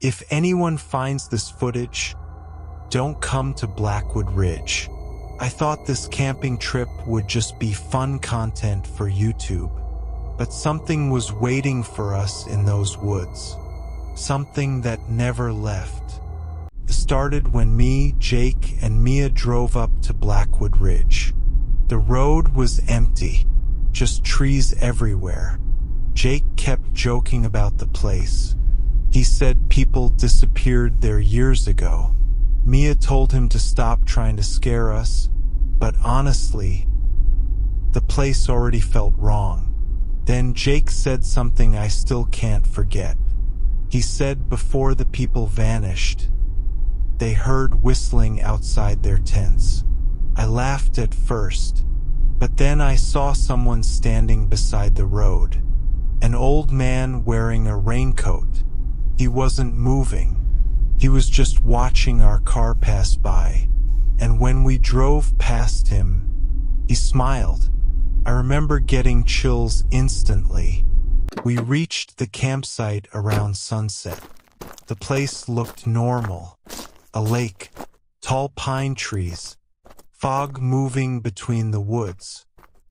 If anyone finds this footage, don't come to Blackwood Ridge. I thought this camping trip would just be fun content for YouTube, but something was waiting for us in those woods. Something that never left. It started when me, Jake, and Mia drove up to Blackwood Ridge. The road was empty, just trees everywhere. Jake kept joking about the place. He said people disappeared there years ago. Mia told him to stop trying to scare us, but honestly, the place already felt wrong. Then Jake said something I still can't forget. He said before the people vanished, they heard whistling outside their tents. I laughed at first, but then I saw someone standing beside the road. An old man wearing a raincoat. He wasn't moving. He was just watching our car pass by. And when we drove past him, he smiled. I remember getting chills instantly. We reached the campsite around sunset. The place looked normal. A lake, tall pine trees, fog moving between the woods.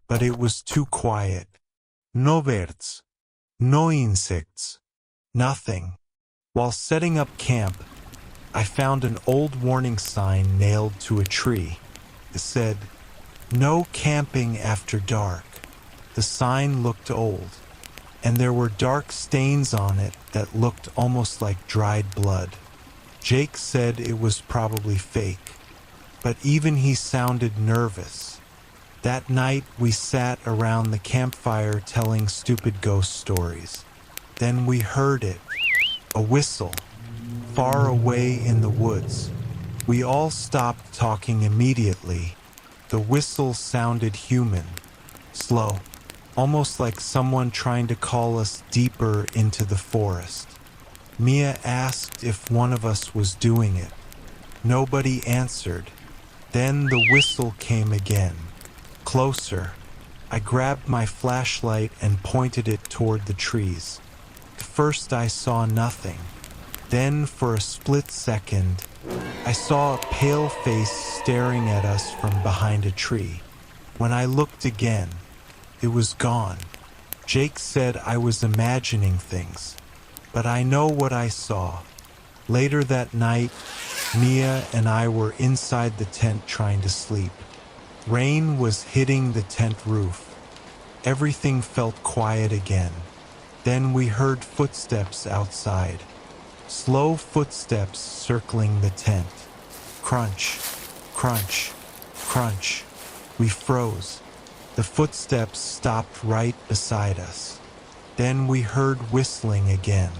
But it was too quiet. No birds, no insects, nothing. While setting up camp, I found an old warning sign nailed to a tree. It said, "No camping after dark." The sign looked old, and there were dark stains on it that looked almost like dried blood. Jake said it was probably fake, but even he sounded nervous. That night we sat around the campfire telling stupid ghost stories. Then we heard it, a whistle, far away in the woods. We all stopped talking immediately. The whistle sounded human, slow, almost like someone trying to call us deeper into the forest. Mia asked if one of us was doing it. Nobody answered. Then the whistle came again, closer. I grabbed my flashlight and pointed it toward the trees. At first I saw nothing. Then for a split second, I saw a pale face staring at us from behind a tree. When I looked again, it was gone. Jake said I was imagining things, but I know what I saw. Later that night, Mia and I were inside the tent trying to sleep. Rain was hitting the tent roof. Everything felt quiet again. Then we heard footsteps outside. Slow footsteps circling the tent. Crunch, crunch, crunch. We froze. The footsteps stopped right beside us. Then we heard whistling again,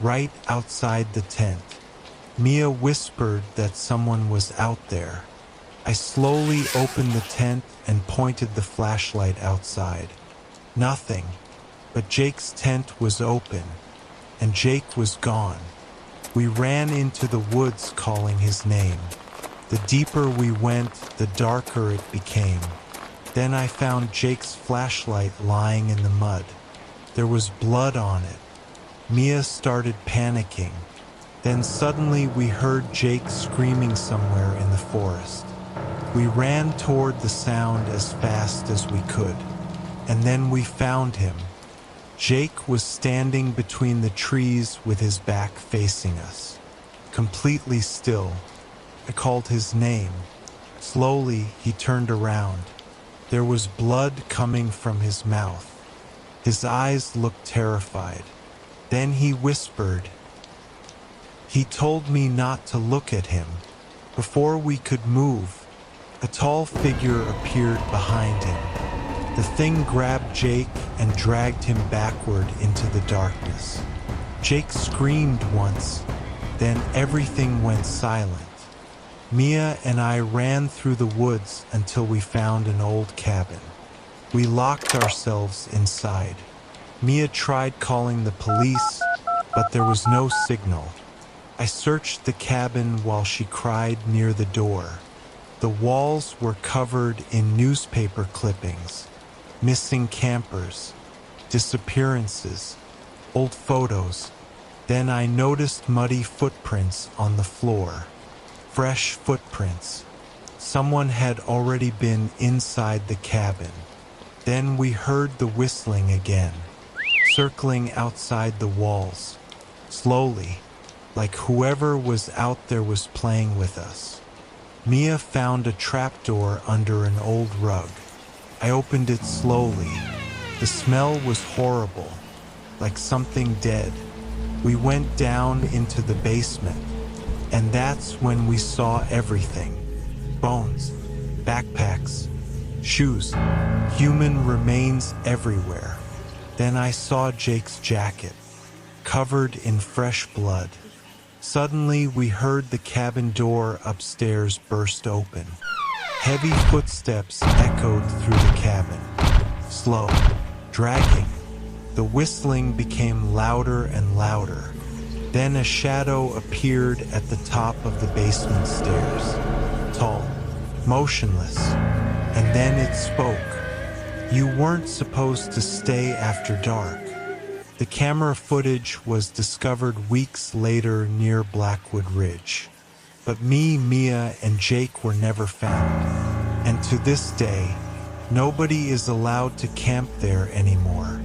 right outside the tent. Mia whispered that someone was out there. I slowly opened the tent and pointed the flashlight outside. Nothing, but Jake's tent was open, and Jake was gone. We ran into the woods calling his name. The deeper we went, the darker it became. Then I found Jake's flashlight lying in the mud. There was blood on it. Mia started panicking. Then suddenly we heard Jake screaming somewhere in the forest. We ran toward the sound as fast as we could. And then we found him. Jake was standing between the trees with his back facing us, completely still. I called his name. Slowly, he turned around. There was blood coming from his mouth. His eyes looked terrified. Then he whispered. He told me not to look at him. Before we could move, a tall figure appeared behind him. The thing grabbed Jake and dragged him backward into the darkness. Jake screamed once, then everything went silent. Mia and I ran through the woods until we found an old cabin. We locked ourselves inside. Mia tried calling the police, but there was no signal. I searched the cabin while she cried near the door. The walls were covered in newspaper clippings, missing campers, disappearances, old photos. Then I noticed muddy footprints on the floor. Fresh footprints. Someone had already been inside the cabin. Then we heard the whistling again, circling outside the walls, slowly, like whoever was out there was playing with us. Mia found a trapdoor under an old rug. I opened it slowly. The smell was horrible, like something dead. We went down into the basement, and that's when we saw everything. Bones, backpacks, shoes, human remains everywhere. Then I saw Jake's jacket, covered in fresh blood. Suddenly, we heard the cabin door upstairs burst open. Heavy footsteps echoed through the cabin, slow, dragging. The whistling became louder and louder. Then a shadow appeared at the top of the basement stairs, tall, motionless, and then it spoke. You weren't supposed to stay after dark. The camera footage was discovered weeks later near Blackwood Ridge. But me, Mia, and Jake were never found. And to this day, nobody is allowed to camp there anymore.